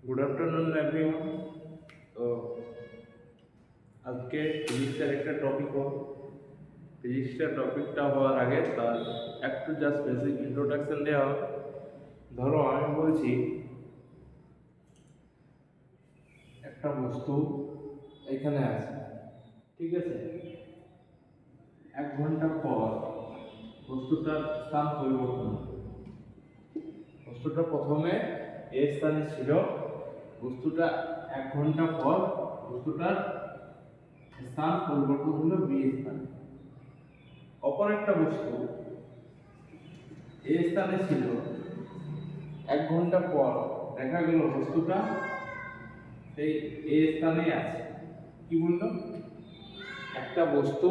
Good afternoon everyone. तो आज के फिजिक्सर एक टपिक हो फिजिक्सर टपिकटा हওয়ার আগে তার একটু জাস্ট বেসিক ইন্ট্রোডাকশন দেওয়া। ধরো আমি বলছি একটা বস্তু এখানে আছে, ঠিক আছে, 1 ঘন্টা পর বস্তুটার স্থান পরিবর্তন। বস্তুটা প্রথমে এ স্থানে ছিল, বস্তুটা 1 ঘন্টা পর বস্তুটার স্থান পরিবর্তন হলো বি স্থানে। অপর একটা বস্তু এ স্থানে ছিল, 1 ঘন্টা পর দেখা গেল বস্তুটা সেই এ স্থানে আছে। কি বললো? একটা বস্তু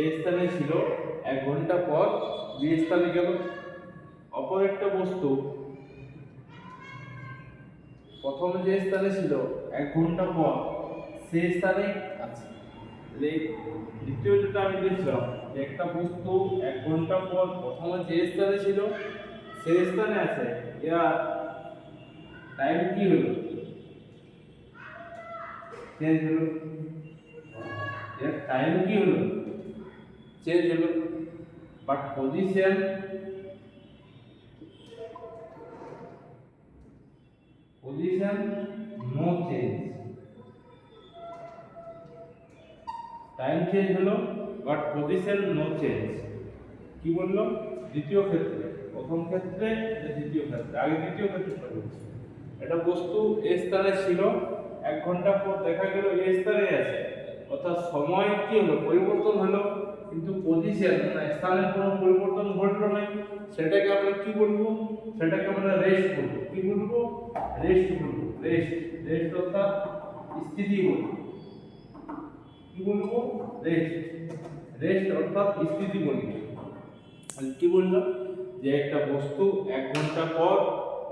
এ স্থানে ছিল, 1 ঘন্টা পর বি স্থানে গেল। অপর একটা বস্তু প্রথমে যে স্থানে ছিল 1 ঘন্টা পর সেই স্থানে আছে। দ্বিতীয় যেটা আমি দেখলাম যে একটা বস্তু 1 ঘন্টা পর প্রথমে যে স্থানে ছিল সেই স্থানে আছে, এর টাইম কি হলো? চেঞ্জ হলো। এর টাইম কি হলো? চেঞ্জ হলো, but position no change. Time change হলো বাট পজিশন নো চেঞ্জ। কি বললো? দ্বিতীয় ক্ষেত্রে, প্রথম ক্ষেত্রে, দ্বিতীয় ক্ষেত্রে। আগে দ্বিতীয় ক্ষেত্রটা বলছি। একটা বস্তু এ স্থানে ছিল, 1 ঘন্টা পর দেখা গেল এ স্থানে আছে, অর্থাৎ সময় কি হলো? পরিবর্তন হলো, কিন্তু পজিশন মানে স্থানের কোনো পরিবর্তন ঘটলো না। সেটাকে আমরা কি বলবো? সেটাকে আমরা রেস্ট বলবো। কি বলবো? রেস্ট বলবো। রেস্ট অর্থাৎ স্থিতি বলবো। কি বলবো? রেস্ট অর্থাৎ স্থিতি বলবো। কি বললো? যে একটা বস্তু 1 ঘন্টা পর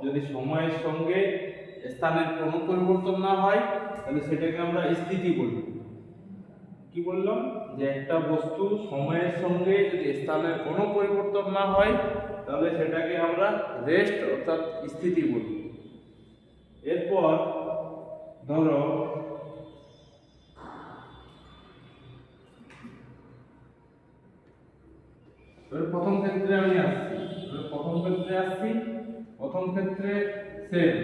যদি সময়ের সঙ্গে স্থানের কোনো পরিবর্তন না হয় তাহলে সেটাকে আমরা স্থিতি বলবো। কি বললাম? যে একটা বস্তু সময়ের সঙ্গে যদি স্থানের কোনো পরিবর্তন না হয় তাহলে সেটাকে আমরা রেস্ট অর্থাৎ স্থিতি বলবো। এরপর ধরো প্রথম ক্ষেত্রে আমি আসছি। প্রথম ক্ষেত্রে সেম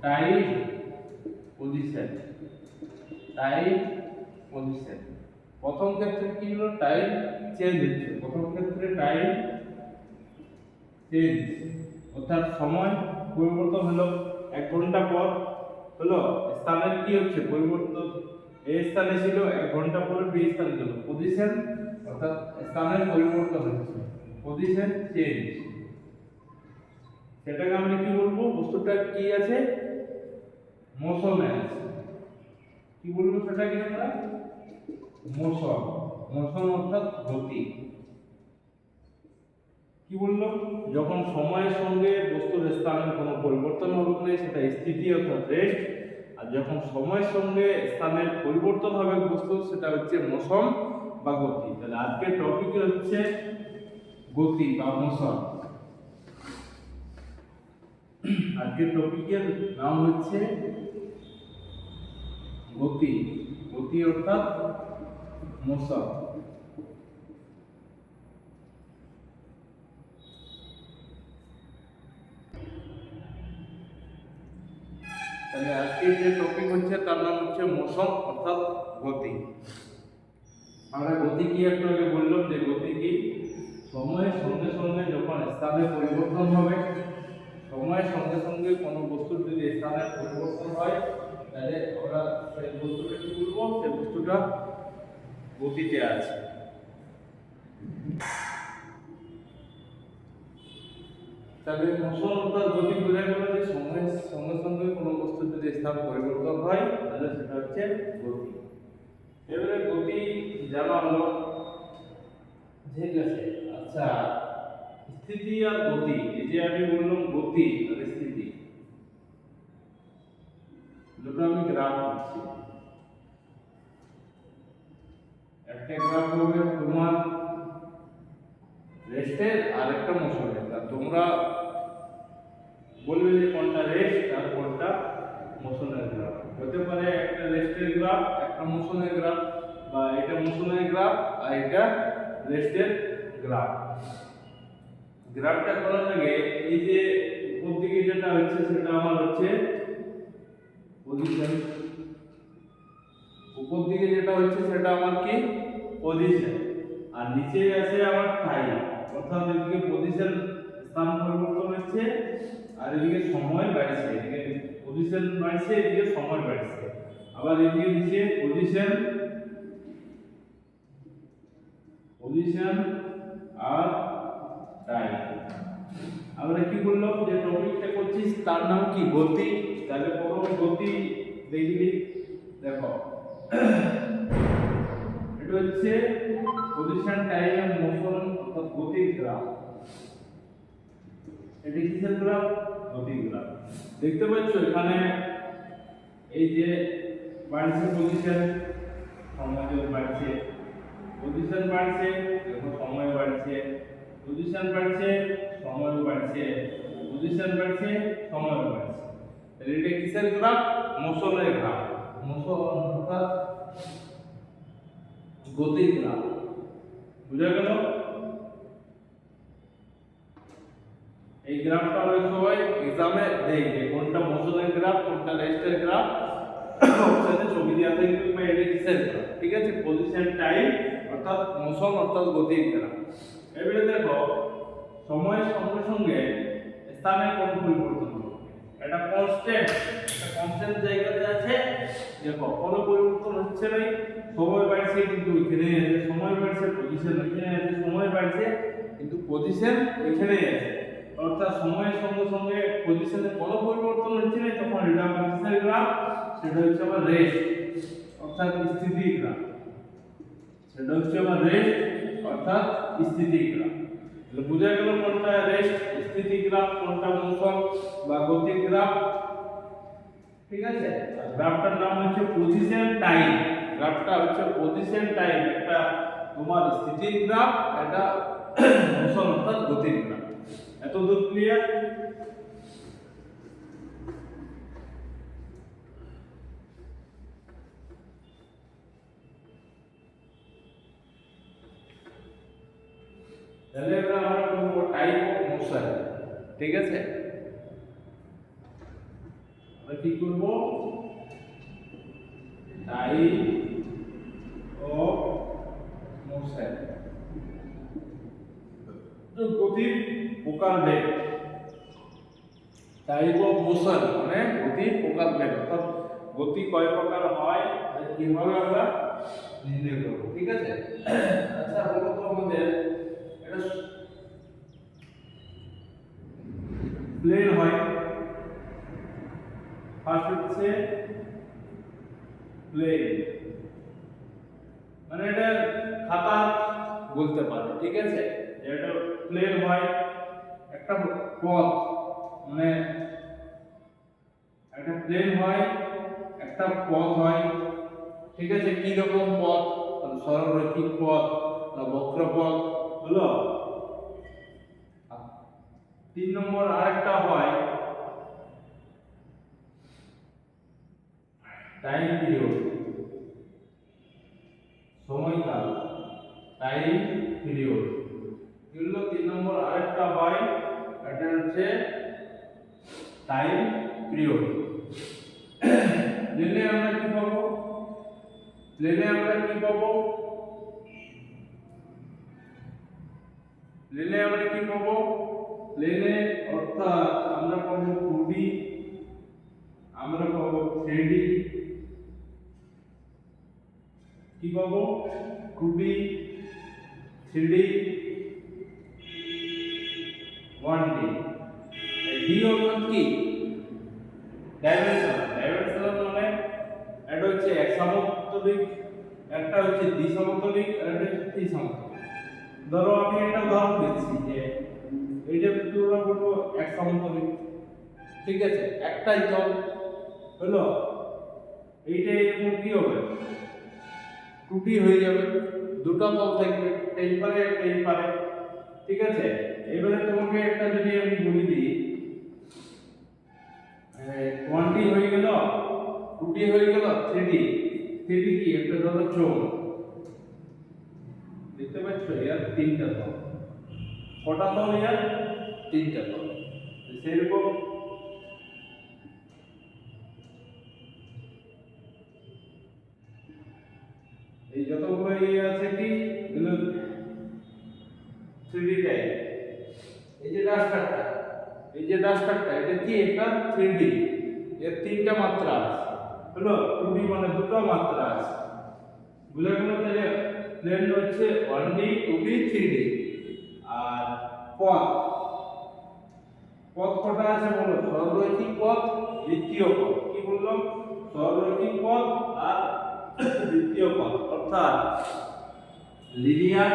টাইম পজিশন। প্রথম ক্ষেত্রে কি হলো? টাইম চেঞ্জ হচ্ছে। প্রথম ক্ষেত্রে টাইম চেঞ্জ অর্থাৎ সময় পরিবর্তন হলো। 1 ঘন্টা পর হলো, স্থানের কি হচ্ছে? পরিবর্তন। এ স্থানে ছিল, 1 ঘন্টা পর বি স্থানে গেল। পজিশন অর্থাৎ স্থানের পরিবর্তন হচ্ছে, পজিশন চেঞ্জ। সেটাকে আমরা কি বলবো? বস্তুটা কি আছে? মোশনে আছে। কি বলবো সেটাকে আমরা? মোশন অর্থাৎ গতি। কি বললো? যখন সময়ের সঙ্গে বস্তুর স্থানের কোনো পরিবর্তন হবে না সেটা স্থিতি অর্থাৎ রেস্ট, আর যখন সময়ের সঙ্গে স্থানের পরিবর্তন হবে বস্তু সেটা হচ্ছে মোশন বা গতি। তাহলে আজকের টপিক হচ্ছে গতি বা মোশন। আজকের টপিকের নাম হচ্ছে গতি অর্থাৎ মোশন। তাহলে আজকের যে টপিক হচ্ছে তার নাম হচ্ছে মোশন অর্থাৎ গতি। আমরা গতি কি একটু আগে বললাম যে গতি কি? সময়ের সঙ্গে সঙ্গে যখন স্থানের পরিবর্তন হবে, সময়ের সঙ্গে সঙ্গে কোনো বস্তুর যদি স্থানের পরিবর্তন হয় তাহলে আমরা সেই বস্তুটা কি বলবো? সেই বস্তুটা গতিতে আছে। তাহলে মোশন অর্থাৎ গতি বোঝা গেল যে সময়ের সঙ্গে সঙ্গে কোনো বস্তুর যদি স্থান পরিবর্তন হয় তাহলে সেটা হচ্ছে গতি। এবারে গতি জানা হলো, ঠিক আছে। আচ্ছা, স্থিতি আর গতি, এই যে আমি বললাম গতি আর স্থিতি, দুটো আমি গ্রাফ করছি। একটা গ্রাফ হবে তোমার রেস্টের আর একটা মোশনের। তোমরা বলবে যে কোনটা রেস্ট আর কোনটা একটা মোশনের গ্রাফ, বা এটা মোশনের গ্রাফ আর এটা রেস্টের গ্রাফ। গ্রাফটা করার আগে এই যে উপর দিকে যেটা হচ্ছে সেটা আমার হচ্ছে পজিশন, উপর দিকে যেটা হচ্ছে সেটা আমার কি পজিশন, আর নিচে আছে আমার টাইম, অর্থাৎ এদিকে পজিশন স্থান পরিবর্তন হচ্ছে আর এদিকে সময় বাড়ছে, এদিকে পজিশন বাড়ছে এদিকে সময় বাড়ছে, আবার এদিকে নিচে পজিশন আর টাইম। আমরা কি বললাম যে টপিকটা করছিস তার নাম কি গতি, তাহলে প্রথমে গতি দেখবি। দেখো এটা হচ্ছে পজিশন টাইম এন্ড মোশন অর্থাৎ গতির গ্রাফ। এটা কিসের গ্রাফ? গতির গ্রাফ। দেখতে পাচ্ছ এখানে এই যে বাড়ছে পজিশন, সময় বাড়ছে, পজিশন বাড়ছে দেখো সময় বাড়ছে, পজিশন বাড়ছে সময় বাড়ছে, পজিশন বাড়ছে সময় বাড়ছে। তাহলে এটা কিসের গ্রাফ? মোশনের গ্রাফ। মোশন অর্থাৎ গতির গ্রাফ। বুঝা গেল? এই গ্রাফটা অনেক সময় এক্সামে দেয় যে কোনটা মোশনের গ্রাফ কোনটা রেস্টের গ্রাফ, অপশনে ছবি দেওয়া থাকে কিংবা এটা কিসের গ্রাফ। ঠিক আছে, পজিশন টাইম অর্থাৎ মোশন অর্থাৎ গতির গ্রাফ। এবারে দেখো সময়ের সঙ্গে সঙ্গে স্থানের কোন পরিবর্তন হবে, এটা কনস্ট্যান্ট জায়গাতে আছে। দেখো কোনো পরিবর্তন হচ্ছে না, সময় বাড়ছে কিন্তু এখানেই আছে, সময় বাড়ছে পজিশন এখানে আছে, সময় বাড়ছে কিন্তু পজিশন এখানেই আছে, অর্থাৎ সময়ের সঙ্গে সঙ্গে পজিশনে কোনো পরিবর্তন হচ্ছে না, তখন এটা আমার কিসের গ্রাফ? সেটা হচ্ছে আমার রেস্ট অর্থাৎ স্থিতি গ্রাফ। সেটা হচ্ছে আমার রেস্ট অর্থাৎ স্থিতি গ্রাফ। তাহলে বোঝা গেল কোনটা রেস্ট স্থিতি গ্রাফ, কোনটা মোশন বা গতি গ্রাফ। ঠিক আছে, গ্রাফটার নাম হচ্ছে পজিশন টাইম। গ্রাফটা হচ্ছে পজিশন টাইম, একটা তোমার স্থিতির গ্রাফ, এটা মোশন অর্থাৎ গতির গ্রাফ। এত দূর ক্লিয়ার? তাহলে এবার আমরা করব টাইপ অফ মোশন। ঠিক আছে, আমরা কি করব? টাইপ অফ মোশন, তো গতির প্রকারভেদ। টাইপ অফ মোশন মানে গতির প্রকারভেদ, অর্থাৎ গতি কয় প্রকার হয় কিভাবে আমরা নির্ণয় করব। ঠিক আছে, আচ্ছা বলো তো আমাদের এটা প্লেন হয়, ফার্স্ট হচ্ছে প্লেন, মানে এটা খাতা বলতে পারো। ঠিক আছে, এটা প্লেন হয়, একটা পথ মানে একটা প্লেন হয়, একটা পথ হয়। ঠিক আছে, কি রকম পথ? সরলরৈখিক পথ না বক্র পথ হলো। 3 নম্বর আরেকটা হয় টাইম পিরিয়ড, সময়কাল, টাইম পিরিয়ড। এগুলো 3 নম্বর আরেকটা হয়, এটা হচ্ছে টাইম পিরিয়ড। প্লেনে আমরা কি পাবো? প্লেনে আমরা কি পাবো? প্লেনে আমরা কি পাবো? প্লেনে অর্থাৎ আমরা পাবো 2D, আমরা পাবো 3D। কি পাবো? 2D 3D 1D। ডি অর্থাৎ কি? ডাইমেনশনাল। ডাইমেনশনাল মানে এটা হচ্ছে এক সমতলিক, একটা হচ্ছে দ্বি সমতলিক, আর একটা হচ্ছে ত্রি সমতলিক। ধরো আমি একটা উদাহরণ দিচ্ছি যে এইটা তোমরা বলবো এক সমতলিক। ঠিক আছে, একটাই তল হলো, এইটা এরকম কি হবে? 2D হয়ে যাবে, দুটো তল থাকবে, এই পারে একটা এই পারে। ঠিক আছে, এবারে তোমাকে একটা যদি আমি বলি দিই 1D হয়ে গেল, 2D হয়ে গেল, 3D, থ্রি কি একটা ধরো চোখ, দেখতে পাচ্ছ এর তিনটা তল, কটা তল এর তিনটা তল, সেরকম এই যতগুলো আছে কি এগুলো থ্রি টাইপ। এই যে ডাস্টারটা, এটা কি একটা থ্রি, এর তিনটা মাত্রা আছে, হলো টু ডি মানে দুটো মাত্রা আছে, বুঝা গেল? তাহলে প্লেন হচ্ছে 1D 2D 3D। আর পথ কটা আছে বলো? সরলরৈখিক পথ, বৃত্তীয় পথ। কি বললাম? সরলরৈখিক পথ আর বৃত্তীয় পথ, অর্থাৎ লিনিয়ার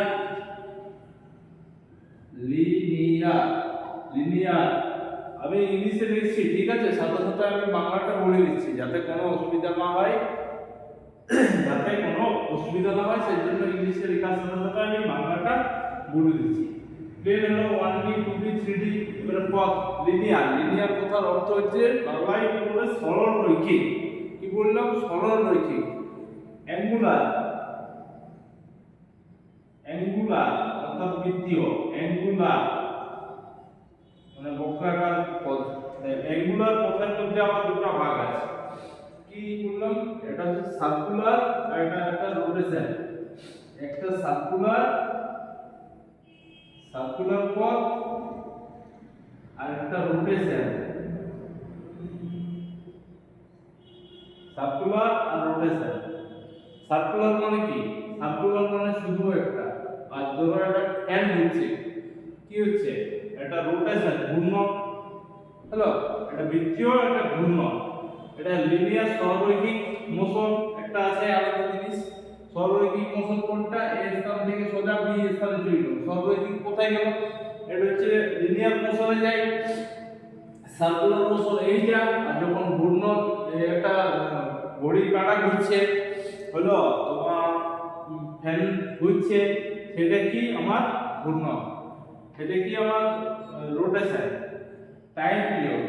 আমি ইংলিশে লিখছি, ঠিক আছে? সাথে সাথে আমি বাংলাটা বলে দিচ্ছি যাতে কোনো অসুবিধা না হয়, সেই জন্য ইংলিশে লেখার সাথে সাথে আমি বাংলাটা বলে দিচ্ছি। প্লেন হলো 1D 2D 3D। এবারে পথ লিনিয়ার কথার অর্থ হচ্ছে বাংলায় কি বলে? সরল রৈখিক। কি বললাম? সরল রৈখিক। অ্যাঙ্গুলার অর্থাৎ বৃত্তীয়, অ্যাঙ্গুলার মানে বক্রাকার পথ। অ্যাঙ্গুলার পথের মধ্যে আবার দুটো ভাগ আছে। কি বললাম? এটা হচ্ছে সার্কুলার আর এটা একটা রোটেশন। একটা সার্কুলার পথ আর একটা রোটেশন। সার্কুলার আর রোটেশন। সার্কুলার মানে কি? সার্কুলার মানে শুধু একটা, আর ধরো একটা ফ্যান ঘুরছে, কি হচ্ছে? এটা রোটেশন, ঘূর্ণন। হ্যালো, এটা বৃত্তীয়, এটা ঘূর্ণন। এটা লিনিয়ার সরলরৈখিক মোশন। একটা আছে আলাদা জিনিস, সরলরৈখিক মোশন কোনটা? এই স্থান থেকে সোজা বি স্থানে চলে গেল। সরলরৈখিক কোথায় গেল? এটা হচ্ছে লিনিয়ার মোশনে যায়। সার্কুলার মোশন এইটা, আর যখন ঘূর্ণন, একটা ঘড়ির কাঁটা ঘুরছে, হলো তোমার ফ্যান ঘুরছে, সেটা কি আমার ঘূর্ণন, সেটা কি আমার রোটেশন। টাইম পিরিয়ড,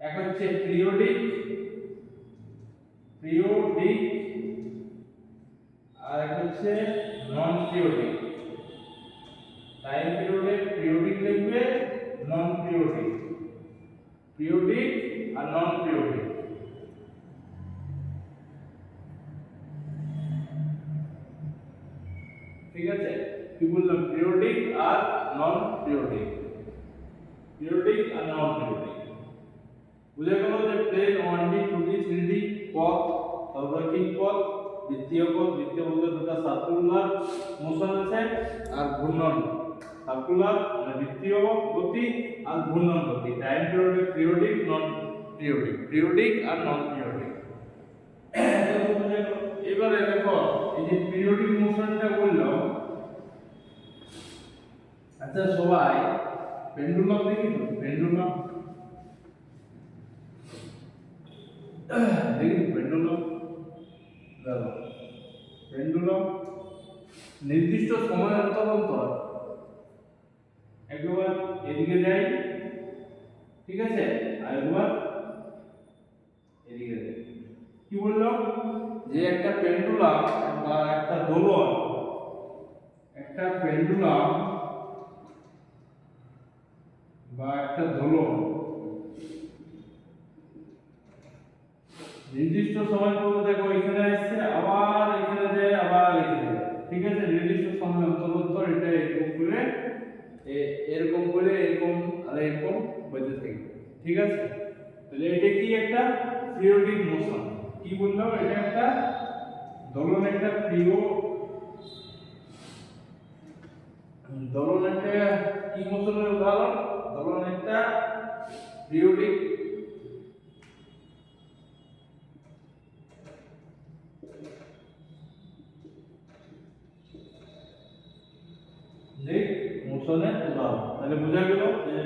এক হচ্ছে পিরিয়ডিক আর এক হচ্ছে নন পিরিয়ডিক। টাইম পিরিয়ডে পিরিয়ডিক লিখবে, নন পিরিয়ডিক আর নন পিরিয়ডিক। ঠিক আছে? কি বললাম? পিরিয়ডিক আর নন পিরিয়ডিক। বুঝা গেল যে প্লেন 1D 2D 3D পথ, সরলরৈখিক পথ, বৃত্তীয় বলতে দুটো সার্কুলার মোশন আছে আর ঘূর্ণন। সার্কুলার মানে বৃত্তীয় গতি আর ঘূর্ণন গতি। টাইম পিরিয়ডিক আর নন পিরিয়ডিক। এবারে দেখো এই যে পিরিয়ডিক মোশনটা বললাম, আচ্ছা সবাই পেন্ডুলাম দেখি তো? পেন্ডুলাম নির্দিষ্ট সময় অন্তর অন্তর একবার এদিকে যাই, ঠিক আছে? আর একবার এদিকে যাই। কি বললাম? যে একটা পেন্ডুলাম বা একটা দোলন, নির্দিষ্ট সময় পর্যন্ত দেখো এখানে আসছে, আবার এখানে যায়, আবার এখানে যায়, ঠিক আছে? নির্দিষ্ট সময় অন্তর এটা এরকম করে এরকম আর এরকম হতে থাকে, ঠিক আছে? তাহলে এটা কি? একটা পিরিয়ডিক মোশন। কি বললাম? এটা একটা দোলন, একটা দোলন একটা কি মোশনের উদাহরণ? দোলন একটা পিরিয়ডিক মোশনের উদাহরণ। তাহলে বোঝা গেল যে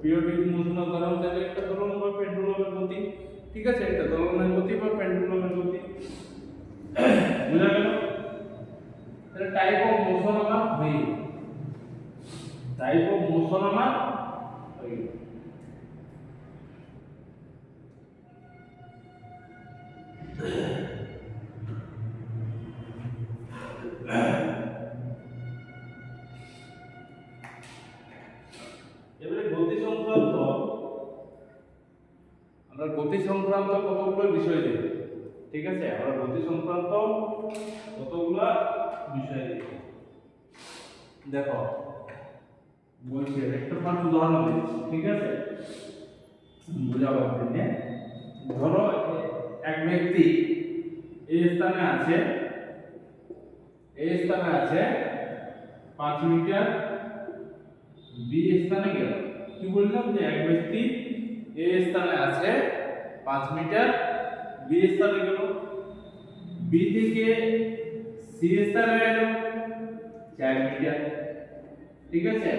পিরিয়ডিক মোশনের উদাহরণ তাহলে একটা দোলন বা পেন্ডুলামের গতি, ঠিক আছে? একটা দোলনের গতি বা পেন্ডুলামের গতি, বোঝা গেল? তাহলে টাইপ অফ মোশন আমার হয়ে গেল। গতি সংক্রান্ত কতগুলো বিষয় দেবে, ঠিক আছে? আমরা গতি সংক্রান্ত কতগুলো বিষয় দেব। দেখো বলছি একটা ফার্স্ট উদাহরণ দিচ্ছি, ঠিক আছে, বোঝাবার জন্য। ধরো এক ব্যক্তি এই স্থানে আছে 5 মিটার, বি স্থানে গেল। কি বললাম যে এক ব্যক্তি এ স্থানে আছে 5 মিটার, বি স্থানে গেল, বি থেকে সি স্থানে গেল 4 মিটার, ঠিক আছে?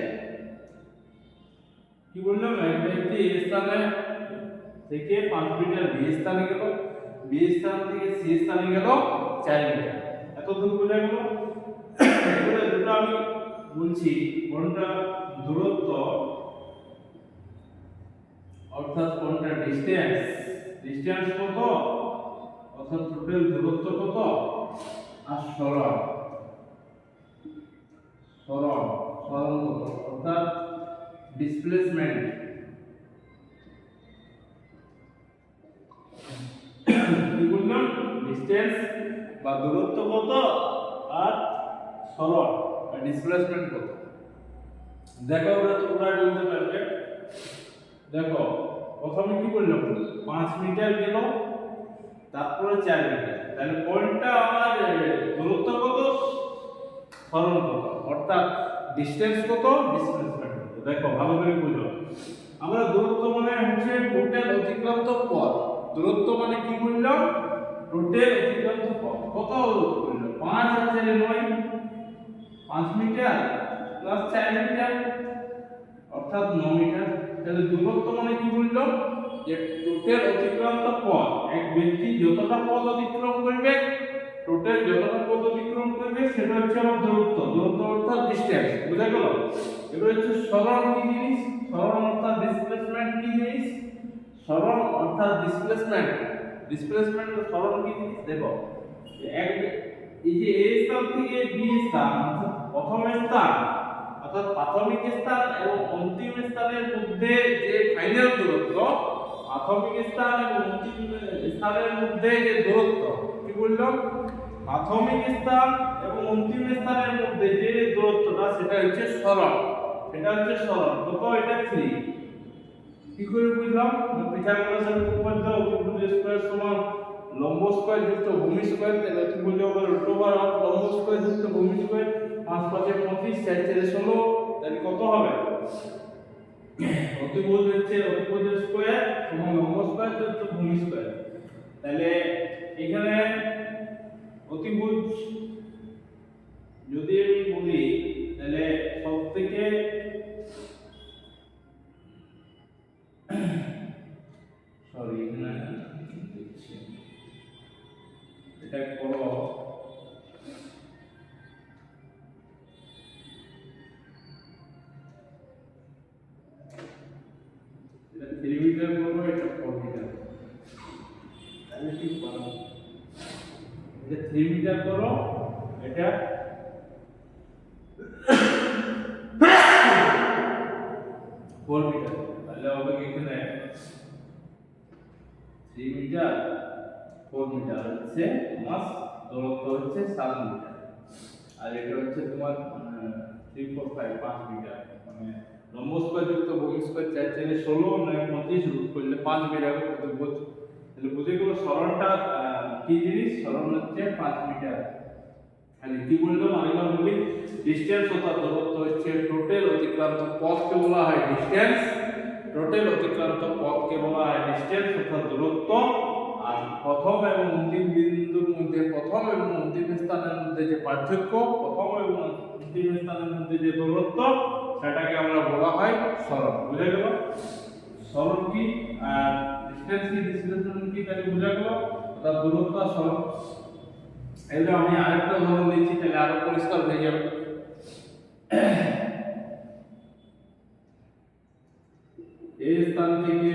কি বললাম, এক ব্যক্তি এ স্থানে থেকে 5 মিটার বি স্থানে গেল, বি স্থান থেকে সি স্থানে গেল 4 মিটার। এত দূর বোঝা গেল। এবারে দুটো আমি বলছি, কোনটা দূরত্ব অর্থাৎ কোনটা ডিসটেন্স কত, অর্থাৎ টোটাল দূরত্ব কত, আর সরণ কত, অর্থাৎ ডিসপ্লেসমেন্ট। কি বললাম, ডিসটেন্স বা দূরত্ব কত আর সরণ বা ডিসপ্লেসমেন্ট কত। দেখো ওরা তোমরা বলতে পারবে। দেখো প্রথমে কি বললাম, 5 মিটার গেল, তারপরে 4 মিটার, তাহলে কোনটা আমার দূরত্ব কত, সরণ কত, অর্থাৎ ডিসটেন্স কত, ডিসপ্লেসমেন্ট কত। দেখো ভালো করে বুঝো। আমরা দূরত্ব মানে হচ্ছে টোটাল অতিক্রান্ত পথ। দূরত্ব মানে কি বললাম, টোটাল অতিক্রান্ত পথ। কত বললো, 5 আর 4 9, 5 মিটার প্লাস 4 মিটার অর্থাৎ 9 মিটার। তাহলে দূরত্ব মানে কি বললো, যে টোটাল অতিক্রান্ত পথ, এক ব্যক্তি যতটা পথ অতিক্রম করবে, টোটাল যতটা পথ অতিক্রম করবে সেটা হচ্ছে আমার দূরত্ব। দূরত্ব অর্থাৎ ডিসটেন্স, বুঝা গেল? এবার হচ্ছে সরণ কি জিনিস, সরণ অর্থাৎ ডিসপ্লেসমেন্ট কি জিনিস, সরণ অর্থাৎ ডিসপ্লেসমেন্ট ও সরণ কি জিনিস। দেখো এই যে এ স্থান থেকে বি স্থান, প্রথম স্থান অর্থাৎ প্রাথমিক স্থান এবং অন্তিম স্থানের মধ্যে যে ফাইনাল দূরত্ব, প্রাথমিক স্থান এবং অন্তিম স্থানের মধ্যে যে দূরত্ব, কি বললাম, প্রাথমিক স্থান এবং অন্তিম স্থানের মধ্যে যে দূরত্বটা সেটা হচ্ছে সরণ। কত, এটা 3। কি করে বুঝলাম, পিথাগোরাসের উপপাদ্য অতিভুজ স্কয়ার সমান লম্ব স্কয়ার যুক্ত ভূমি স্কয়ার। তাহলে অতিভুজ হবে √ওভার অফ লম্ব স্কয়ার যুক্ত ভূমি স্কয়ার। 5 5 এ 25, 4 4 এ 16। তাহলে কত হবে, অতিভুজ স্কয়ার সমান লম্ব স্কয়ার যুক্ত ভূমি স্কয়ার। তাহলে এখানে অতিভুজ যদি আমি বলি, তাহলে সবথেকে এটা করো, এটা 3 মিটার করবো, এটা 4 মিটার। তাহলে কি করো, এটা 3 মিটার করো, এটা 4 মিটার। তাহলে হবে এখানে 3 মিটার 4 মিটার হচ্ছে তোমার দূরত্ব হচ্ছে 7 মিটার, আর এটা হচ্ছে তোমার 3 4 5 5 মিটার। মানে লম্ব স্কয়ার যুক্ত ভূমি স্কয়ার 4 4 এ 16 9 25 রুট করলে 5 মিটার। তাহলে বুঝে গেল সরণটা কি জিনিস, সরণ হচ্ছে 5 মিটার। তাহলে কি বললাম, আরেকবার বলি, ডিসটেন্স অর্থাৎ দূরত্ব হচ্ছে টোটাল অতিক্রান্ত পথকে বলা হয় ডিসটেন্স। টোটাল অতিক্রান্ত পথকে বলা হয় ডিসটেন্স অর্থাৎ দূরত্ব। আর প্রথম এবং অন্তিম বিন্দুর মধ্যে, প্রথম এবং অন্তিম স্থানের মধ্যে যে পার্থক্য, প্রথম এবং অন্তিম স্থানের মধ্যে যে দূরত্ব, সেটাকে আমরা বলা হয় সরণ। বুঝা গেল? সরণ কি আর ডিসটেন্স কি, ডিসপ্লেসমেন্ট কি, তাহলে বুঝা গেল, অর্থাৎ দূরত্ব আর সরণ। এবার আমি আরেকটা উদাহরণ দিচ্ছি, তাহলে আরো পরিষ্কার হয়ে যাবে। এই স্থান থেকে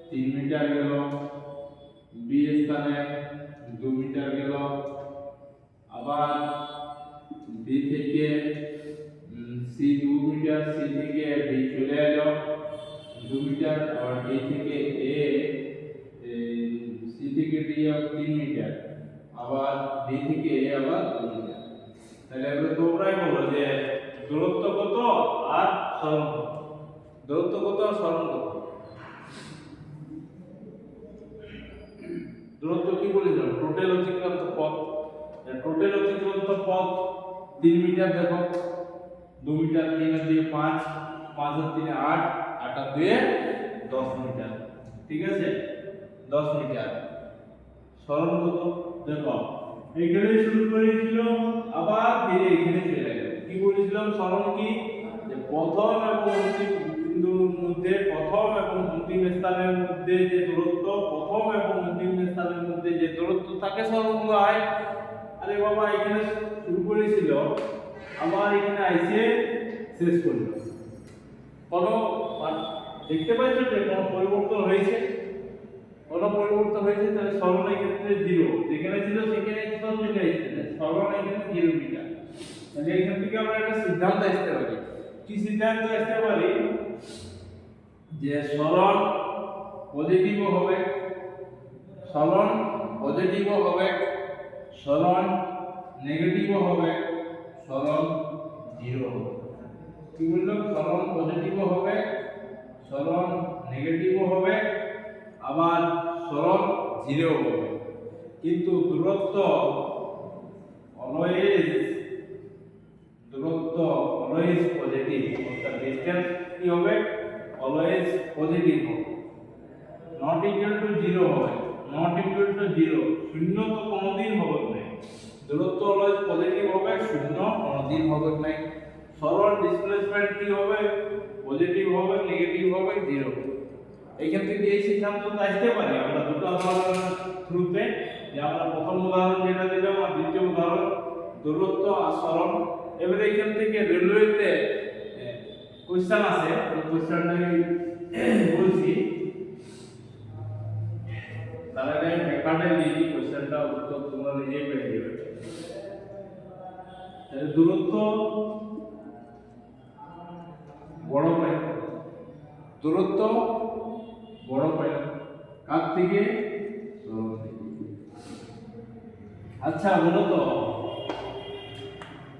3 মিটার গেল, বি স্থানে 2 মিটার গেল, আবার বি থেকে সি 2 মিটার, সি থেকে বি চলে এলো 2 মিটার, আবার বি থেকে এ থেকে এ আবার 2 মিটার। তাহলে এবার তোমরাই বলো যে দূরত্ব কত আর সরণ কত। দূরত্ব কত আর সরণ কত? দূরত্ব কি বলেছিলাম? টোটাল অতিক্রান্ত পথ। টোটাল অতিক্রান্ত পথ 3 মিটার। দেখো 2 মিটার, 3 আর 2 5, 5 আর 3 8, 8 আর 2 10 মিটার। ঠিক আছে, 10 মিটার। সরণ কত? দেখো এইখানে শুরু করেছিল, আবার ফিরে এখানে চলে গেল। কি বলেছিলাম? সরণ কি? যে প্রথম এবং অন্তিম বিন্দুর মধ্যে, প্রথম এবং অন্তিম স্থানের মধ্যে যে দূরত্ব, প্রথম এবং অন্তিম স্থানের মধ্যে যে দূরত্ব থাকে সরণ বলা হয়। আরে বাবা এখানে শুরু করেছিল, আবার এখানে আইসে শেষ করলো। কোনো দেখতে পাচ্ছ যে কোনো পরিবর্তন হয়েছে? কোনো পরিবর্তন হয়েছে? তাহলে সরণের ক্ষেত্রে 0, যেখানে ছিল সেখানে চলে আসছে। সরণ এখানে 0 মিটার। তাহলে এখান থেকে আমরা একটা সিদ্ধান্ত আসতে পারি। কি সিদ্ধান্ত আসতে পারি? যে সরণ পজিটিভ হবে, সরণ পজিটিভ হবে, সরণ নেগেটিভ হবে, সরণ 0 হবে। কি বললাম? সরণ পজিটিভ হবে, সরণ নেগেটিভ হবে, আবার সরণ 0 হবে। কিন্তু দূরত্ব অলওয়েজ পজিটিভ, অর্থাৎ ডিসটেন্স কি হবে? অলওয়েজ পজিটিভ হবে, নট ইকুয়াল টু 0 হবে, নট ইকুয়াল টু 0। শূন্য তো কোনোদিন হবে না। দূরত্ব অলওয়েজ পজিটিভ হবে, শূন্য কোনোদিন হবে না। সরল ডিসপ্লেসমেন্ট কি হবে? পজিটিভ হবে, নেগেটিভ হবে, 0 হবে। এইখান থেকে এই সিদ্ধান্ত আসতে পারি আমরা দুটো উদাহরণের থ্রুতে, যে আমরা প্রথম উদাহরণ যেটা দিলাম আর দ্বিতীয় উদাহরণ দূরত্ব আর সরণ। এবারে এখান থেকে রেলওয়েতে কোশ্চেন আছে, ওই কোশ্চেনটা বলছি। তার আগে ব্যাখ্যাটা দিই, কোশ্চেনটা উত্তর তোমরা নিজেই পেয়ে যাবে। তাহলে দূরত্ব বড় পাই, দূরত্ব বড় পাই কার থেকে? সরণ থেকে। আচ্ছা বলো তো,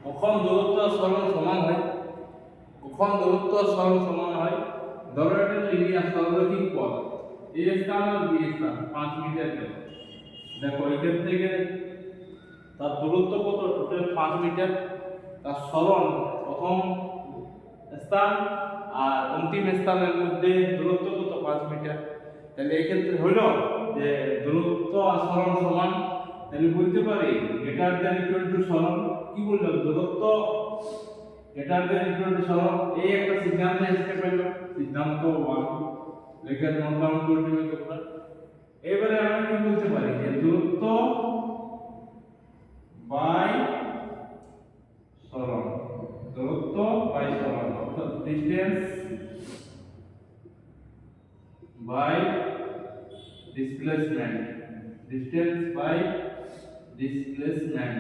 কখন দূরত্ব আর সরণ সমান হয়? কখন দূরত্ব আর সরণ সমান হয়? ধরো একটা লিনিয়ার সরলরৈখিক পথ, এই স্থান আর বি স্থান 5 মিটার গেল। দেখো এখান থেকে তার দূরত্ব কত? Total 5 metre. তার সরণ প্রথম স্থান আর অন্তিম স্থানের মধ্যে দূরত্ব কত? 5 মিটার। তাহলে এই ক্ষেত্রে হলো যে দূরত্ব আর সরণ সমান। তাহলে বলতে পারি গ্রেটার দ্যান ইকুয়াল টু সরণ। কি বললাম? দূরত্ব গ্রেটার দ্যান ইকুয়াল টু সরণ। এই একটা সিদ্ধান্ত আসতে পারলো, সিদ্ধান্ত 1 লেখা নোট ডাউন করে দিবে তোমরা। এবারে আমরা কি বলতে পারি? যে দূরত্ব বাই সরণ, দূরত্ব বাই সরণ, অর্থাৎ distance by displacement, distance by displacement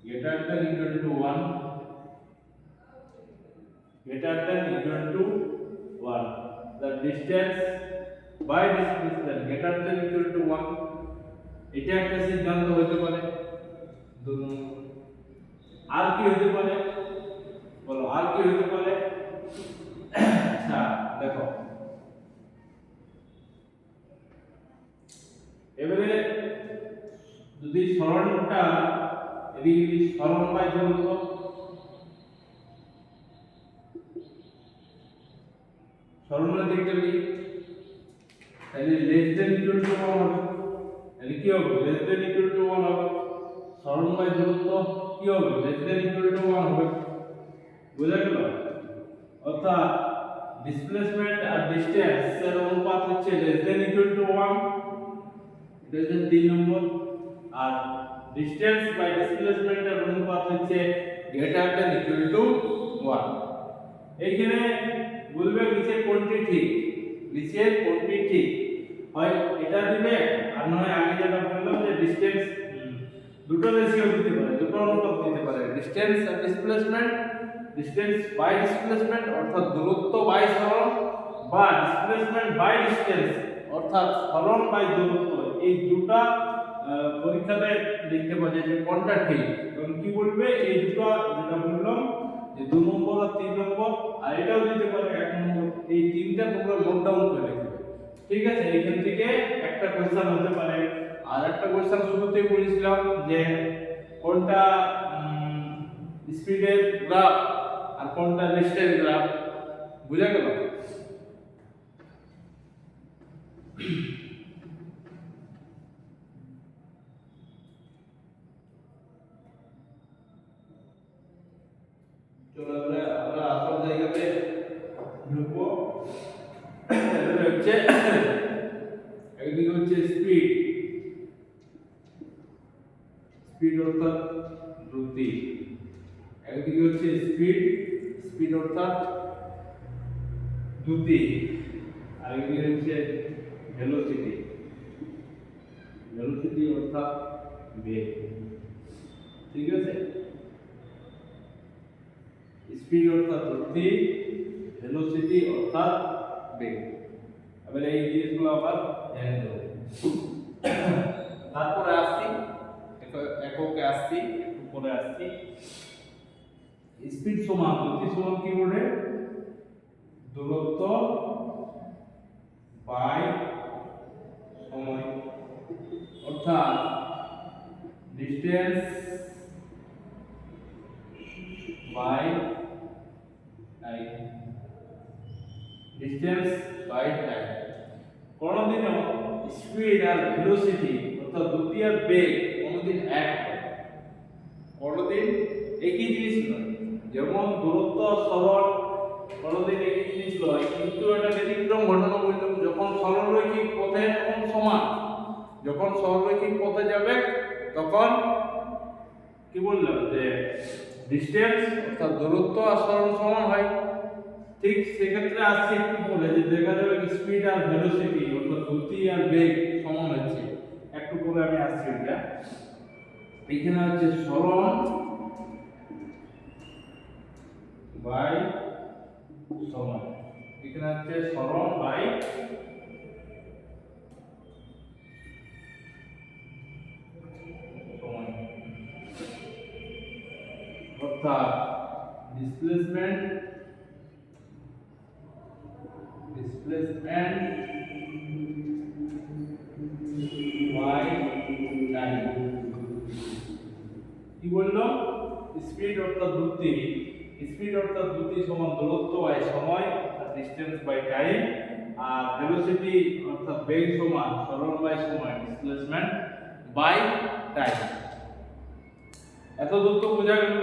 greater than equal to 1, greater than equal to 1, the distance by displacement greater than equal to 1। এটা একটা সিদ্ধান্ত হতে পারে। আর কি হতে পারে বলো? আর কি হতে পারে? আচ্ছা দেখো, এবারে যদি সরণটা এদিকে সরণ বাই দূরত্ব, সরণের দিকটা লিখি, তাহলে লেস দেন ইকুয়াল টু 1 হবে। তাহলে কি হবে? লেস দেন ইকুয়াল টু 1 হবে। সরণ বাই দূরত্ব কি হবে? লেস দেন ইকুয়াল টু 1 হবে। বুঝা গেল? অর্থাৎ ডিসপ্লেসমেন্ট আর ডিসটেন্স এর অনুপাত হচ্ছে লেস দেন ইকুয়াল টু 1, এটা হচ্ছে 3 নম্বর। আর ডিসটেন্স বাই ডিসপ্লেসমেন্ট এর অনুপাত হচ্ছে গ্রেটার দ্যান ইকুয়াল টু 1। এইখানে বলবে নিচে কোনটি ঠিক, নিচে কোনটি ঠিক হয় এটা দিবে, আর নয় আগে যেটা বললাম যে ডিসটেন্স দুটো রেশিও দিতে পারে, দুটো অনুপাত দিতে পারে, ডিসটেন্স আর ডিসপ্লেসমেন্ট, ডিসটেন্স বাই ডিসপ্লেসমেন্ট অর্থাৎ দূরত্ব বাই সরণ, বা ডিসপ্লেসমেন্ট বাই ডিসটেন্স অর্থাৎ সরণ বাই দূরত্ব, এই দুটা পরীক্ষাতে দেখতে পাওয়া যায় যে কোনটা ঠিক। কারণ কি বলবে এই দুটো যেটা বললাম যে 2 নম্বর আর 3 নম্বর, আর এটাও দিতে পারে 1 নম্বর, এই তিনটা তোমরা নোট ডাউন করে রাখবে। ঠিক আছে, এখান থেকে একটা কোশ্চেন হতে পারে। আর একটা কোশ্চেন শুরুতেই বলেছিলাম যে কোনটা স্পিডের গ্রাফ আর কোনটা রেস্টের গ্রাফ, বুঝা গেল? চলো আমরা আসল জায়গাতে ঢুকবো। এটা হচ্ছে একদিকে হচ্ছে স্পিড, স্পিড অর্থাৎ দ্রুতি, একদিকে হচ্ছে স্পিড, স্পিড অর্থাৎ দ্রুতি, আর একদিকে হচ্ছে ভেলোসিটি, ভেলোসিটি অর্থাৎ বেগ। ঠিক আছে, স্পিড অর্থাৎ দ্রুতি, ভেলোসিটি অর্থাৎ বেগ। এবারে এই জিনিসগুলো আবার জেনে নেব। তারপরে আসছি এককে আসছি, একটু পরে আসছি। স্পিড সমান দ্রুতি সমান কি বলে? দূরত্ব বাই সময়, অর্থাৎ distance by time, distance by time. কোনদিনও স্পিড আর ভেলোসিটি অর্থাৎ দ্রুতি আর বেগ কোনদিন এক হয়, কোনদিন একই জিনিস নয়। যেমন দূরত্ব সরল কোনদিন একই জিনিস নয়, কিন্তু এটা ব্যতিক্রম ঘটনা বললাম। যখন সরলরৈখিক পথে তখন সমান, যখন সরলরৈখিক পথে যাবে তখন কি বললাম যে ডিসটেন্স অর্থাৎ দূরত্ব আর সরণ সমান হয়। ঠিক সেক্ষেত্রে আসছে একটু বলে যে দেখা যাবে স্পিড আর ভেলোসিটি অর্থাৎ গতি আর বেগ সমান হচ্ছে। একটু পরে আমি আসছি এটা। এখানে হচ্ছে সরণ বাই সময়, এখানে হচ্ছে সরণ বাই সময়, অর্থাৎ ডিসপ্লেসমেন্ট বাই টাইম। কি বললো? স্পিড অর্থাৎ দ্রুতি, স্পিড অর্থাৎ দ্রুতি সমান দূরত্ব বাই সময় অর্থাৎ ডিসটেন্স বাই টাইম, আর ভেলোসিটি অর্থাৎ বেগ সমান সরণ বাই সময় ডিসপ্লেসমেন্ট বাই টাইম। এত দ্রুত বোঝা গেল?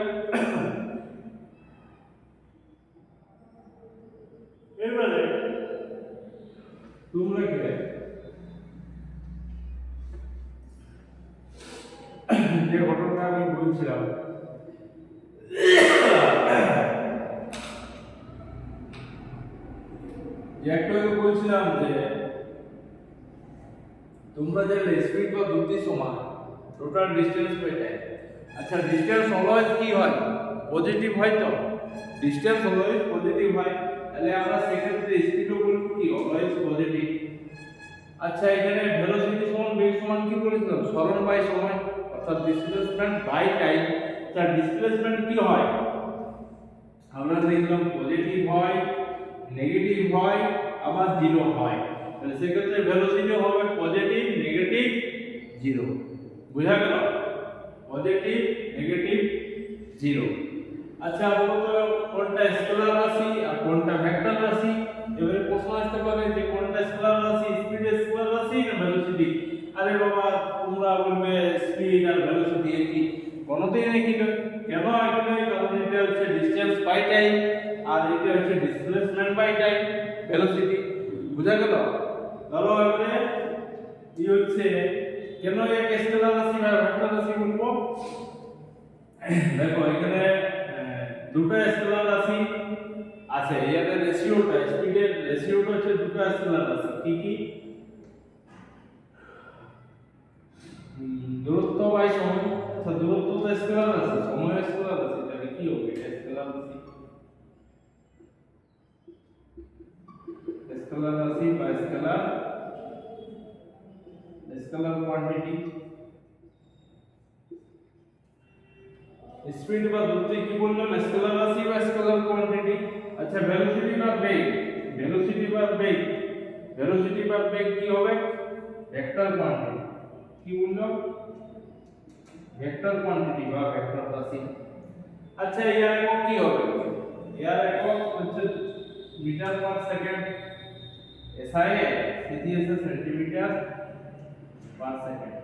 এবারে তোমরা কি যে ঘটনাটা আমি বলছিলাম যে একটু আগে বলছিলাম যে তোমরা যে স্পিড বা দ্রুতি সমান টোটাল ডিসটেন্স বাই টাইম। আচ্ছা, ডিসটেন্স অলওয়েজ কি হয়? পজিটিভ হয়। তো ডিসটেন্স অলওয়েজ পজিটিভ হয়, তাহলে আমরা সেক্ষেত্রে স্পিডও বলব কি অলওয়েজ পজিটিভ। আচ্ছা, এখানে ভেলোসিটি সমান বেগ সমান কি বলেছিলাম? সরণ বাই সময় অর্থাৎ ডিসপ্লেসমেন্ট বাই টাইম। তার ডিসপ্লেসমেন্ট কি হয়? আমরা দেখলাম পজিটিভ হয়, নেগেটিভ হয়, আবার জিরো হয়। তাহলে সেক্ষেত্রে ভেলোসিটি হবে পজিটিভ, নেগেটিভ, জিরো। বুঝা গেল? Positive, negative, zero. আচ্ছা, বলতো কোনটা স্কেলার রাশি আর কোনটা ভেক্টর রাশি? এবারে প্রশ্ন আসতে পারে যে কোনটা স্কেলার রাশি, স্পিড স্কেলার রাশি না ভেলোসিটি? আরে বাবা, তোমরা বলবে স্পিড আর ভেলোসিটি একই। কোনদিন একই নয়। কেন একই নয়? কারণ এটা হচ্ছে ডিসটেন্স বাই টাইম আর এটা হচ্ছে ডিসপ্লেসমেন্ট বাই টাইম, ভেলোসিটি। বুঝা গেল? ধরো এবারে কি হচ্ছে, কেন এক স্কেলার রাশি বা ভেক্টর রাশি বলবো? দেখো এখানে দুটো স্কেলার রাশি আছে, এর রেশিওটা স্পিডের রেশিওটা হচ্ছে দুটো স্কেলার রাশি। কি কি? দূরত্ব বাই সময়। আচ্ছা, দূরত্ব তো স্কেলার রাশি, সময় স্কেলার রাশি, তাহলে কি হবে? এটা স্কেলার রাশি, স্কেলার রাশি বা স্কেলার স্কেলার কোয়ান্টিটি। স্পিড বা দ্রুতি কি বললাম, স্কেলার রাশি বা স্কেলার কোয়ান্টিটি। আচ্ছা ভেলোসিটি বা বেগ, ভেলোসিটি বা বেগ, ভেলোসিটি বা বেগ কি হবে, ভেক্টর কোয়ান্টিটি। কি বললাম, ভেক্টর কোয়ান্টিটি বা ভেক্টর রাশি। আচ্ছা এর একক কি হবে, এর একক হচ্ছে metre per second, SI CGS centimetre per second.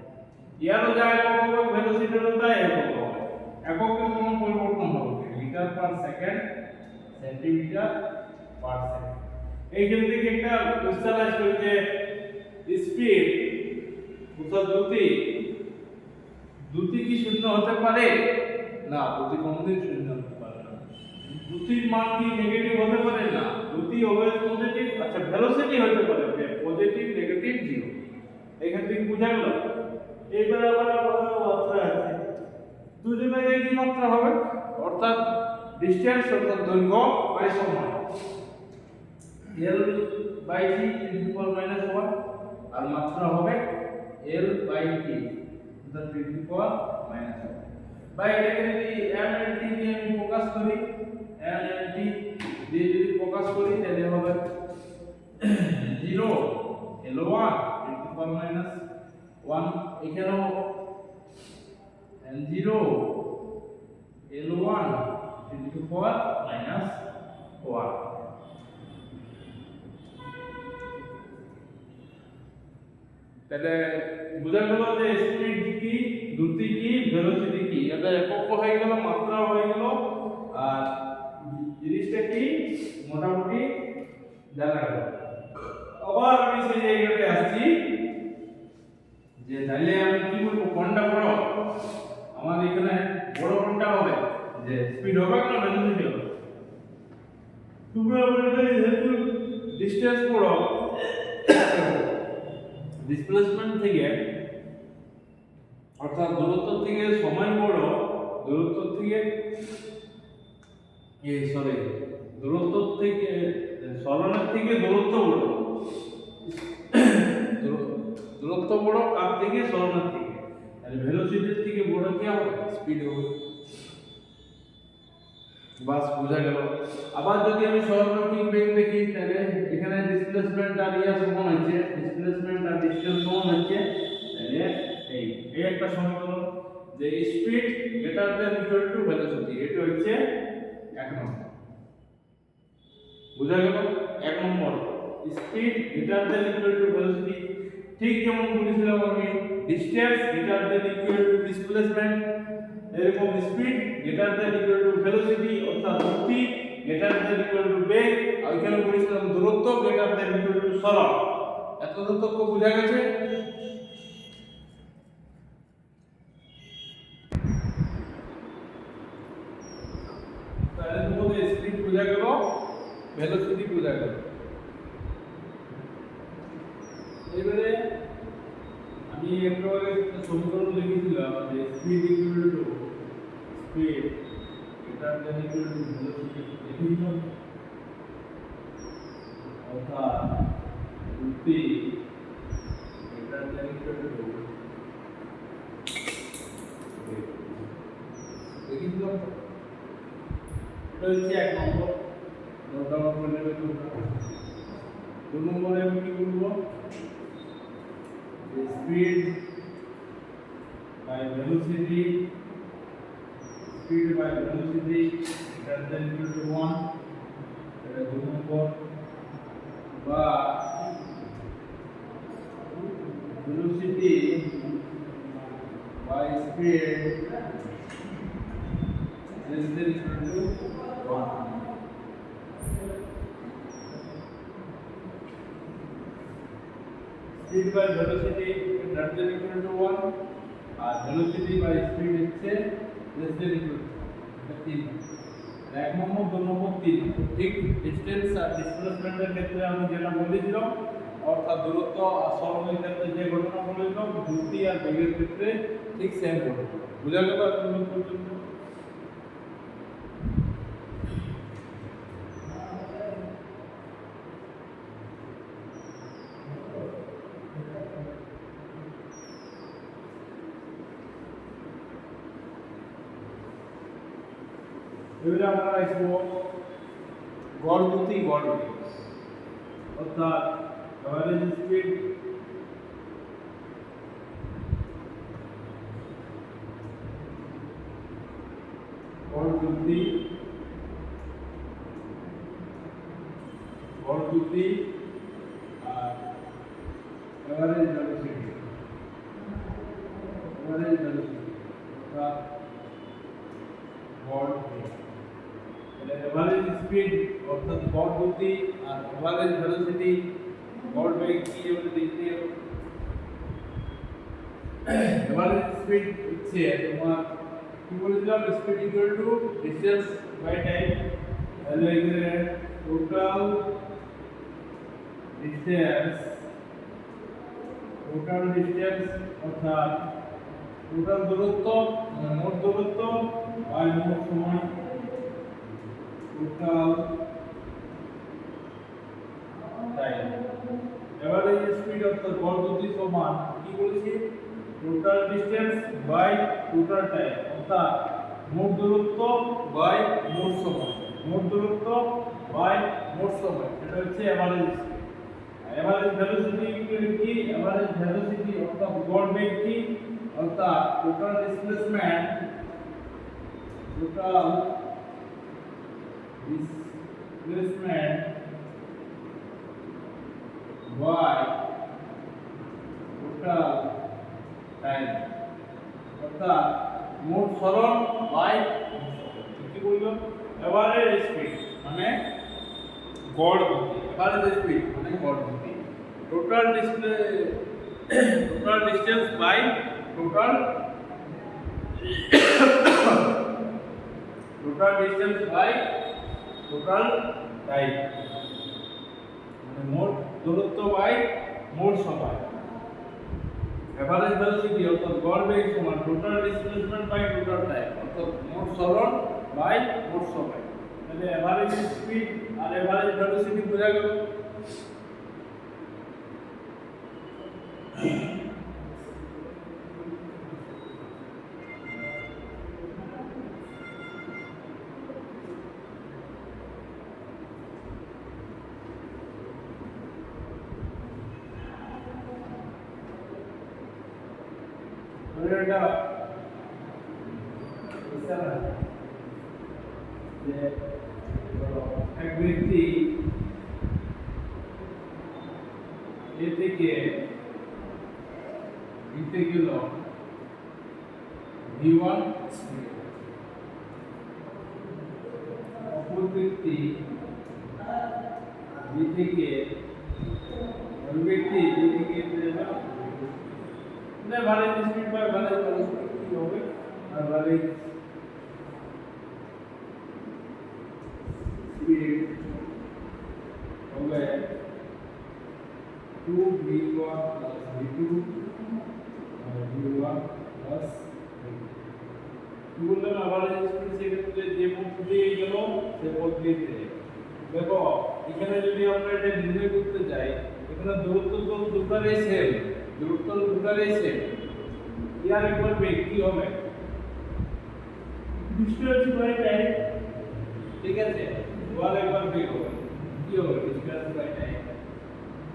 এরও যা একক হবে ভেলোসিটিরও তাই একক হবে, এককের কোনো পরিবর্তন হবে না, metre per second, centimetre per second. এইখান থেকে একটা কোশ্চেন আসবে যে স্পিড অর্থাৎ দ্রুতি, দ্রুতি কি শূন্য হতে পারে না, দ্রুতি কোনোদিন শূন্য হতে পারে না। দ্রুতির মান কি নেগেটিভ হতে পারে না, দ্রুতি অলওয়েজ পজিটিভ। আচ্ছা ভেলোসিটি হতে পারে পজিটিভ নেগেটিভ জিরো, এখান থেকে বোঝা গেল। এইবারে আবার মাত্রা আছে, দুজনের একই মাত্রা হবে, অর্থাৎ ডিসটেন্স অর্থাৎ দৈর্ঘ্য বাই সময়, l বাই t ⁻⁻1 আর মাত্রা হবে l বাই t অর্থাৎ ⁻⁻1। বাই এটাকে যদি m n t দিয়ে আমি প্রকাশ করি, m n t দিয়ে যদি প্রকাশ করি তাহলে হবে 0 l1 ⁻⁻1, এখানেও n0 l1 ⁻⁻1। তাহলে বোঝা গেল যে স্পিড কি, দ্রুতি কি, ভেলোসিটি কি, এটা একক হয়ে গেল, মাত্রা হয়ে গেল, আর জিনিসটা কি মোটামুটি জানা গেল। আবার আমি সেই জায়গাটায় আসছি যে তাহলে আমি কি বলবো কোনটা বড়, আমার এখানে বড় কোনটা হবে, যে স্পিড হবে না ভেলোসিটি হবে। তোমরা বলবে যেহেতু ডিসটেন্স বড়, ডিসপ্লেসমেন্ট থেকে অর্থাৎ দূরত্ব থেকে সময় বড়, দূরত্ব থেকে দূরত্ব থেকে সরণের থেকে দূরত্ব বড়, দূরত্ব বড় কার থেকে, সরণের থেকে, তাহলে ভেলোসিটির থেকে বড় কি হবে, স্পিড হবে। বাস বোঝা গেল। আবার যদি আমি সরলরৈখিক বেগ দেখি তাহলে এখানে ডিসপ্লেসমেন্ট আর ইয়া সমান হচ্ছে, ডিসপ্লেসমেন্ট আর ডিসটেন্স সমান হচ্ছে, তাহলে এই একটা সমীকরণ যে speed greater than equal to velocity, এটা হচ্ছে 1 নম্বর। বোঝা গেল 1 number speed greater than equal to velocity. ঠিক যেমন বলেছিলাম আমি distance greater than equal to displacement, এরকম speed greater than equal to velocity অর্থাৎ দ্রুতি গ্রেটার দ্যান ইকুয়াল টু বেগ, আর এখানে বলেছিলাম দূরত্ব গ্রেটার দ্যান ইকুয়াল টু সরণ। এত দূরত্ব বোঝা গেছে। তাহলে তোমাদের স্পিড বোঝা গেল, ভেলোসিটি বোঝা গেল। এবারে আমি একটু আগে সমীকরণ লিখেছিলাম যে speed equal two speed greater than equal to velocity, লিখেছিলাম অর্থাৎ দ্রুতি গ্রেটার দ্যান ইকুয়াল টু লিখেছিলাম। এটা হচ্ছে 1 নম্বর, নোট ডাউন করে নেবে তোমরা। 2 নম্বরে আমি কি বলবো, speed by velocity, speed by velocity greater than equal to 1, এটা 2 নম্বর। বা velocity by speed less than equal to 1. Speed by velocity greater than equal to 1 আর velocity by speed হচ্ছে less than equal to 3। 1 নম্বর 2 নম্বর 3 নম্বর। ঠিক distance আর ডিসপ্লেসমেন্টের ক্ষেত্রে আমি যেটা বলেছিলাম অর্থাৎ দূরত্ব আর সরণের ক্ষেত্রে যে ঘটনা বলেছিলাম, দ্রুতি আর বেগের ক্ষেত্রে ঠিক সেম ঘটনা। বোঝা গেল এখন পর্যন্ত? এবারে আমরা আসবো গড় গতি গড় বেগ, অর্থাৎ এভারেজ স্পিড গড় গতি আর এভারেজ ভেলোসিটি অর্থাৎ গড় বেগ। এভারেজ স্পিড অর্থাৎ গড় গতি আর এভারেজ ভেলোসিটি গড় বেগ কি আমরা দেখতে হবে। এভারেজ স্পিড হচ্ছে তোমার কি বলেছিলাম, speed equal to distance by time. তাহলে এখানে টোটাল ডিসটেন্স অর্থাৎ টোটাল দূরত্ব মোট দূরত্ব বাই মোট সময়, টোটাল টাইম। এভারেজ স্পিড অর্থাৎ গড় গতি সমান কি বলেছি, total distance by total time, অর্থাৎ মোট দূরত্ব বাই মোট সময়, এটা হচ্ছে এভারেজ স্পিড। এভারেজ ভেলোসিটি কি, এভারেজ ভেলোসিটি অর্থাৎ গড় বেগ কি, অর্থাৎ total displacement by total time, অর্থাৎ মোট সরণ বাই কি বললো, এভারেজ স্পিড মানে গড় গতি, এভারেজ স্পিড মানে গড় গতি, total distance by total distance by total time, মানে মোট দূরত্ব বাই মোট সময়। এভারেজ ভেলোসিটি অর্থাৎ গড় বেগ সমান total displacement by total time, অর্থাৎ মোট সরণ বাই মোট সময়। তাহলে এভারেজ স্পিড আর এভারেজ ভেলোসিটি বোঝা গেল। এটা যে এক ব্যক্তি এ থেকে বিতে গেল v1 স্পিড, অপর ব্যক্তি বি থেকে ওই ব্যক্তি বি থেকে average speed by average velocity কি হবে, এভারেজ স্পিড হবে 2v1 v2 v1 v2। কি বললাম, এভারেজ স্পিড সেক্ষেত্রে যে পথ দিয়ে গেল সে পথ দিয়ে চলে। দেখো এখানে যদি আমরা এটা নির্ণয় করতে যাই, এখানে দূরত্ব তো দুটারই সেম, ইয়ার একবার বেগ কি হবে, ডিসটেন্স বাই টাইম, ঠিক আছে, ওয়ার একবার বেগ হবে কি হবে, ডিসটেন্স বাই টাইম।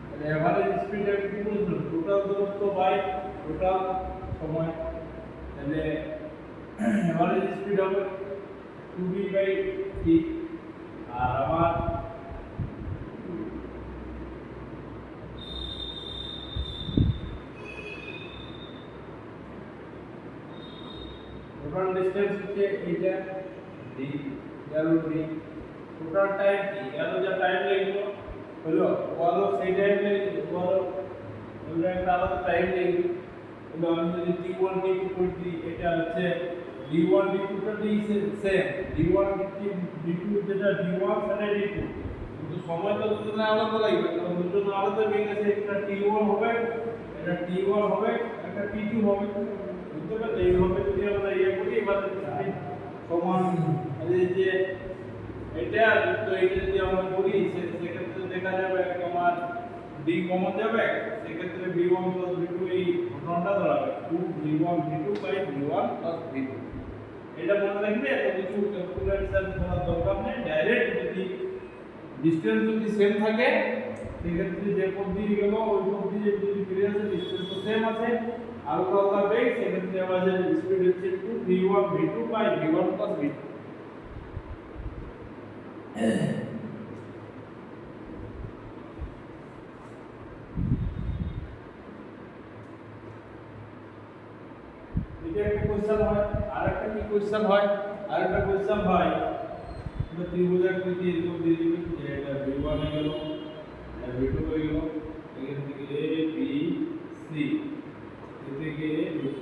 তাহলে এভারেজ স্পিড কি বলছিলাম, টোটাল দূরত্ব বাই টোটাল সময়। তাহলে এভারেজ স্পিড হবে 2v/t, আর আমার টোটাল ডিসটেন্স হচ্ছে এইটা d, গেল d, টোটাল টাইম কি, গেল যা টাইম লাগলো হলো বলো, সেই টাইম লাগলো বলো, ওই একটা আলাদা টাইম লাগলো হলো। আমি যদি t1 t2 করছি, এটা হচ্ছে d1 d2 টা সেম, d1 d2 যেটা d1 সেটা d2, কিন্তু সময় তো দুটো আলাদা লাগবে, কারণ দুটো আলাদা বেগ আছে, একটা t1 হবে, এটা t1 হবে, একটা t2 হবে, বুঝতে পারলে। এইভাবে যদি আমরা ইয়ে করি, এবার সমান এই যে এটা তো এটা যদি আমরা করি, সেক্ষেত্রে দেখা যাবে তোমার d কমন যাবে, সেক্ষেত্রে v1 v2 এই ঘটনাটা দাঁড়াবে 2v1 v2 v1 v2। এটা মনে রাখবে, এত কিছু ক্যালকুলেশন করার দরকার নেই। ডাইরেক্ট যদি ডিসটেন্স যদি সেম থাকে সেক্ষেত্রে যে পথ দিয়ে গেল ওই পথ দিয়ে যদি ফিরে আসে ডিসটেন্স তো সেম আছে, আলাদা আলাদা বেগ, সেক্ষেত্রে আমাদের স্পিড হচ্ছে একটু v1 v2 by v1 plus v2। এটা একটা কোশ্চেন হয়। আরেকটা কি কোশ্চেন হয়? আরেকটা কোশ্চেন হয় এটা ত্রিভুজাকৃতি এরকম দিয়ে দিবেন যে এটা v1 হয়ে গেল, এটা v2 হয়ে গেল, এখান থেকে a b c, এখান থেকে a b c,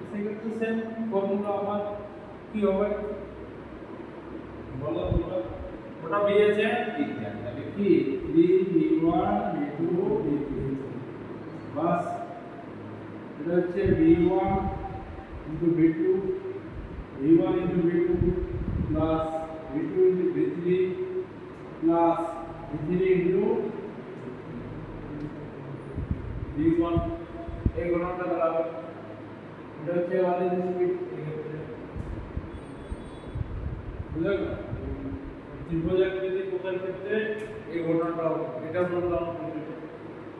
সেক্ষেত্রে সেম ফর্মুলা আমার কি হবে বলো তোমরা? ওটা পেয়েছে ঠিক আছে, তাহলে কি 3v1 v2 v3 বাস। এটা হচ্ছে v1 into v2 v1 into v2 plus v2 into v3 plus v3 into v1 এই গণনাটা করা হবে। এটা হচ্ছে আমাদের স্পিড এক্ষেত্রে বুঝা গেল। ত্রিভুজাকৃতি কোণের ক্ষেত্রে এই গণনাটা হবে, এটা বললাম।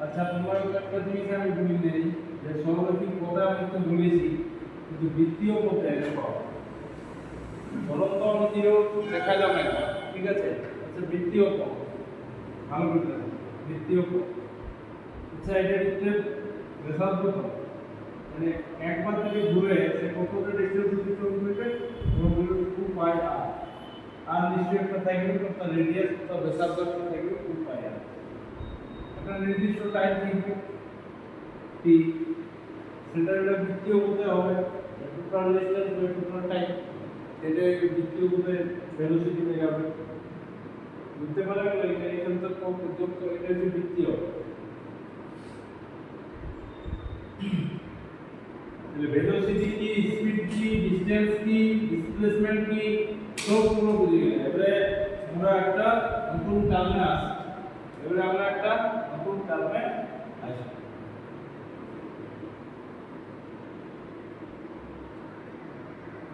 আচ্ছা তোমরা একটা জিনিস আমি বলি নেই যে সরলরৈখিক পথে আমি তো বলেছি, কিন্তু বৃত্তীয় পথে দেখো চলন্ত নীতিও দেখা যাবে না, ঠিক আছে? আচ্ছা বৃত্তীয় পথ ভালো করে দেখো, বৃত্তীয় পথ। আচ্ছা এটা বৃত্তের ব্যাসার্ধ কত? মানে একবার যদি ঘুরে সে কতটা ডিসটেন্স অতিক্রম করবে? এবং বলবে 2 পাই r। আর নিশ্চয়ই একটা থাকবে, তার রেডিয়াস বা ব্যাসার্ধ একটা থাকবে 2 পাই r। একটা নির্দিষ্ট টাইম থাকবে t, সেটা একটা বৃত্তীয় পথে হবে। Total distance by total time, এটা বৃত্তীয় পথে ভেলোসিটি হয়ে যাবে। বুঝতে পারলে এখান থেকে কম যোগ করে এটা হচ্ছে বৃত্তীয়। তাহলে ভেলোসিটি কি, স্পিড কি, ডিসটেন্স কি, ডিসপ্লেসমেন্ট কি, সবগুলো বুঝে গেলে এবারে আমরা একটা নতুন টার্মে আসি। এবারে আমরা একটা নতুন টার্মে